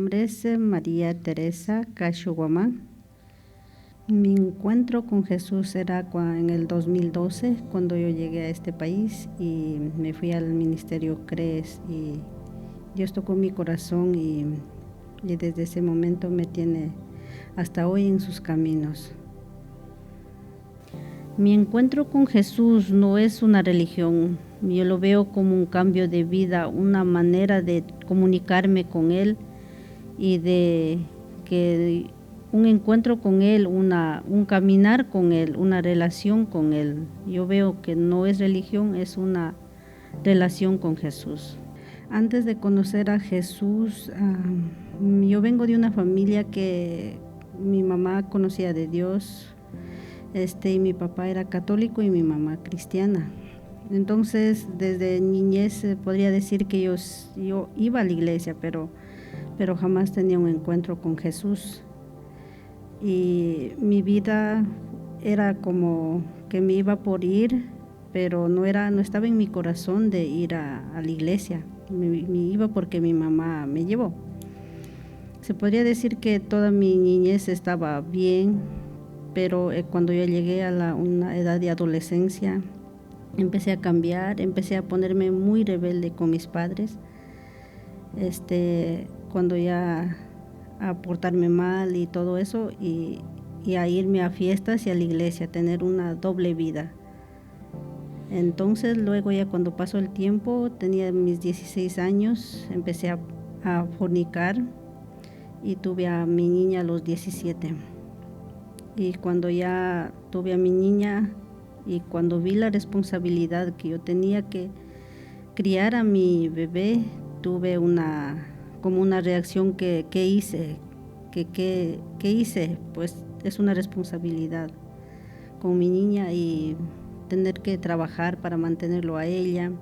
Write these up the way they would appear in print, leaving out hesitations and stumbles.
nombre es María Teresa Cacho Guamán. Mi encuentro con Jesús era en el 2012, cuando yo llegué a este país y me fui al ministerio CREES, y Dios tocó mi corazón y desde ese momento me tiene hasta hoy en sus caminos. Mi encuentro con Jesús no es una religión, yo lo veo como un cambio de vida, una manera de comunicarme con Él y de que un encuentro con Él, un caminar con Él, una relación con Él. Yo veo que no es religión, es una relación con Jesús. Antes de conocer a Jesús, yo vengo de una familia que mi mamá conocía de Dios, y mi papá era católico y mi mamá cristiana. Entonces, desde niñez podría decir que yo iba a la iglesia, pero jamás tenía un encuentro con Jesús. Y mi vida era como que me iba por ir, pero no estaba en mi corazón de ir a la iglesia. Me iba porque mi mamá me llevó. Se podría decir que toda mi niñez estaba bien, pero cuando yo llegué a una edad de adolescencia, empecé a cambiar, empecé a ponerme muy rebelde con mis padres. Cuando ya a portarme mal y todo eso, y a irme a fiestas y a la iglesia, tener una doble vida. Entonces luego ya cuando pasó el tiempo, tenía mis 16 años, empecé a fornicar y tuve a mi niña a los 17. Y cuando ya tuve a mi niña y cuando vi la responsabilidad que yo tenía que criar a mi bebé, tuve como una reacción que hice, que hice, pues es una responsabilidad con mi niña y tener que trabajar para mantenerlo a ella.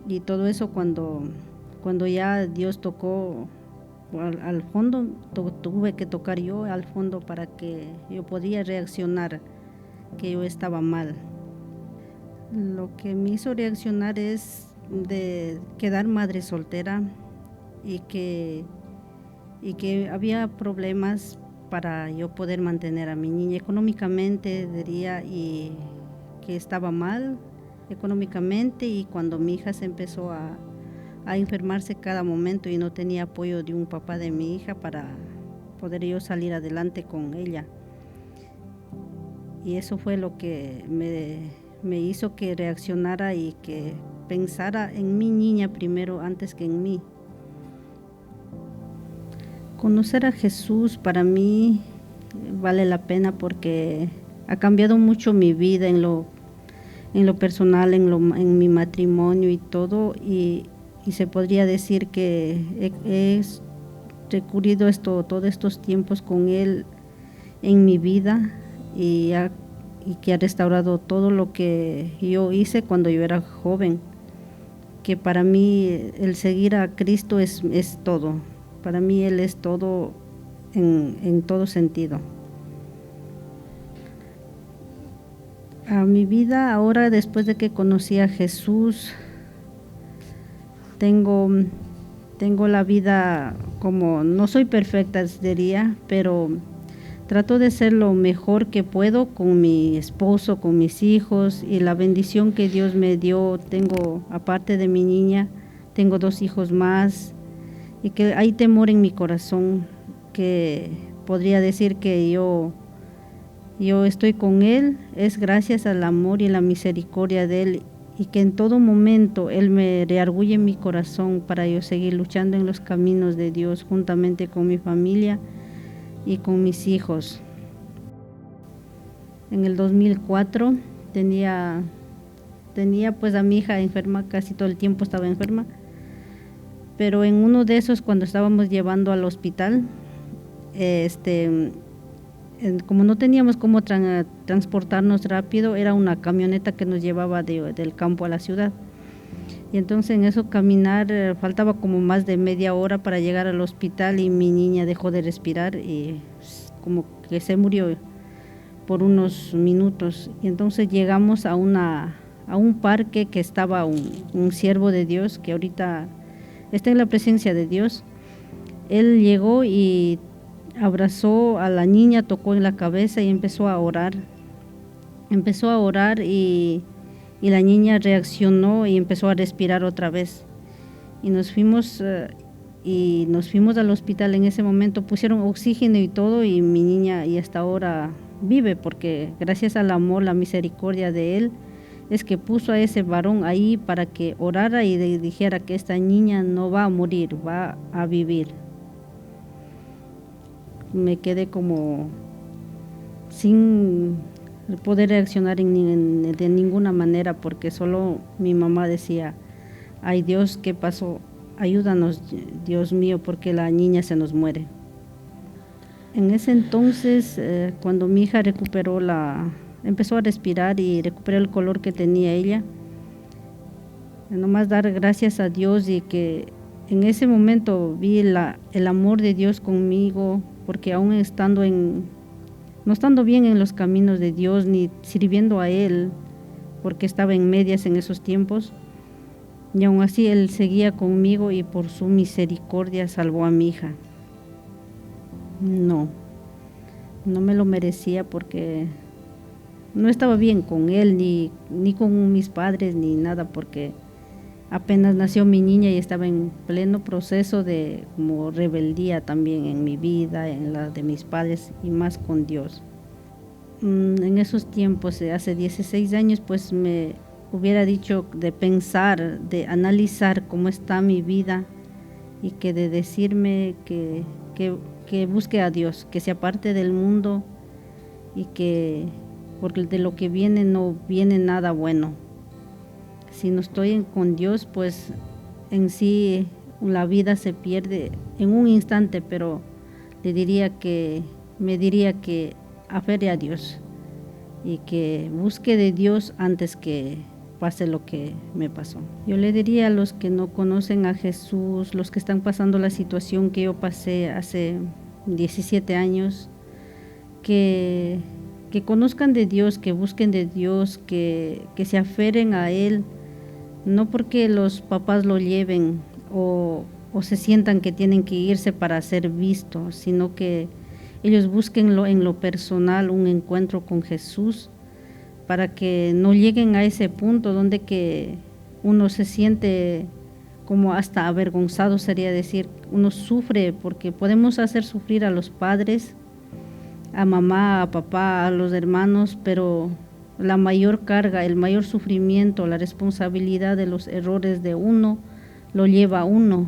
Y todo eso cuando ya Dios tocó al fondo, tuve que tocar yo al fondo para que yo podía reaccionar, que yo estaba mal. Lo que me hizo reaccionar es de quedar madre soltera y que había problemas para yo poder mantener a mi niña económicamente, diría, y que estaba mal económicamente. Y cuando mi hija se empezó a enfermarse cada momento y no tenía apoyo de un papá de mi hija para poder yo salir adelante con ella. Y eso fue lo que me hizo que reaccionara y que pensara en mi niña primero antes que en mí. Conocer a Jesús para mí vale la pena porque ha cambiado mucho mi vida en lo personal, en mi matrimonio y todo, y se podría decir que he recurrido todos estos tiempos con Él en mi vida y que ha restaurado todo lo que yo hice cuando yo era joven, que para mí el seguir a Cristo es todo. Para mí Él es todo en todo sentido. A mi vida ahora, después de que conocí a Jesús, tengo la vida como, no soy perfecta, diría, pero trato de ser lo mejor que puedo con mi esposo, con mis hijos y la bendición que Dios me dio. Tengo, aparte de mi niña, tengo 2 hijos más. Y que hay temor en mi corazón, que podría decir que yo estoy con Él, es gracias al amor y la misericordia de Él, y que en todo momento Él me reargulle en mi corazón para yo seguir luchando en los caminos de Dios juntamente con mi familia y con mis hijos. En el 2004 tenía pues a mi hija enferma, casi todo el tiempo estaba enferma. Pero en uno de esos, cuando estábamos llevando al hospital, como no teníamos cómo transportarnos rápido, era una camioneta que nos llevaba del campo a la ciudad. Y entonces en eso caminar, faltaba como más de media hora para llegar al hospital y mi niña dejó de respirar y como que se murió por unos minutos. Y entonces llegamos a un parque que estaba un siervo de Dios que ahorita está en la presencia de Dios, Él llegó y abrazó a la niña, tocó en la cabeza y empezó a orar. Empezó a orar y la niña reaccionó y empezó a respirar otra vez. Y nos fuimos al hospital. En ese momento pusieron oxígeno y todo, y mi niña y hasta ahora vive, porque gracias al amor, la misericordia de Él, es que puso a ese varón ahí para que orara y le dijera que esta niña no va a morir, va a vivir. Me quedé como sin poder reaccionar de ninguna manera, porque solo mi mamá decía: ay Dios, ¿qué pasó? Ayúdanos, Dios mío, porque la niña se nos muere. En ese entonces, cuando mi hija empezó a respirar y recuperó el color que tenía ella, nomás dar gracias a Dios, y que en ese momento vi el amor de Dios conmigo, porque aún no estando bien en los caminos de Dios, ni sirviendo a Él, porque estaba en medias en esos tiempos, y aún así Él seguía conmigo, y por su misericordia salvó a mi hija. No me lo merecía, porque no estaba bien con Él, ni con mis padres, ni nada, porque apenas nació mi niña y estaba en pleno proceso de como rebeldía también en mi vida, en la de mis padres, y más con Dios. En esos tiempos, hace 16 años, pues me hubiera dicho de pensar, de analizar cómo está mi vida, y que de decirme que busque a Dios, que se aparte del mundo, y que porque de lo que viene no viene nada bueno. Si no estoy con Dios, pues en sí la vida se pierde en un instante, pero me diría que aferre a Dios y que busque de Dios antes que pase lo que me pasó. Yo le diría a los que no conocen a Jesús, los que están pasando la situación que yo pasé hace 17 años, que conozcan de Dios, que busquen de Dios, que se aferren a Él, no porque los papás lo lleven o se sientan que tienen que irse para ser vistos, sino que ellos busquen en lo personal un encuentro con Jesús, para que no lleguen a ese punto donde que uno se siente como hasta avergonzado, sería decir, uno sufre, porque podemos hacer sufrir a los padres, a mamá, a papá, a los hermanos, pero la mayor carga, el mayor sufrimiento, la responsabilidad de los errores de uno, lo lleva a uno.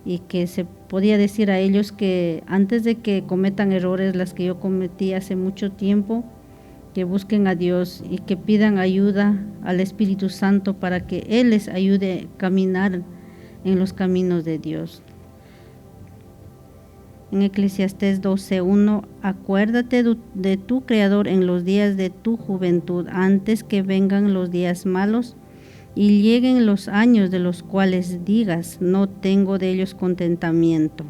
Y que se podía decir a ellos que antes de que cometan errores, las que yo cometí hace mucho tiempo, que busquen a Dios y que pidan ayuda al Espíritu Santo para que Él les ayude a caminar en los caminos de Dios. En Eclesiastés 12:1, acuérdate de tu Creador en los días de tu juventud, antes que vengan los días malos y lleguen los años de los cuales digas, no tengo de ellos contentamiento.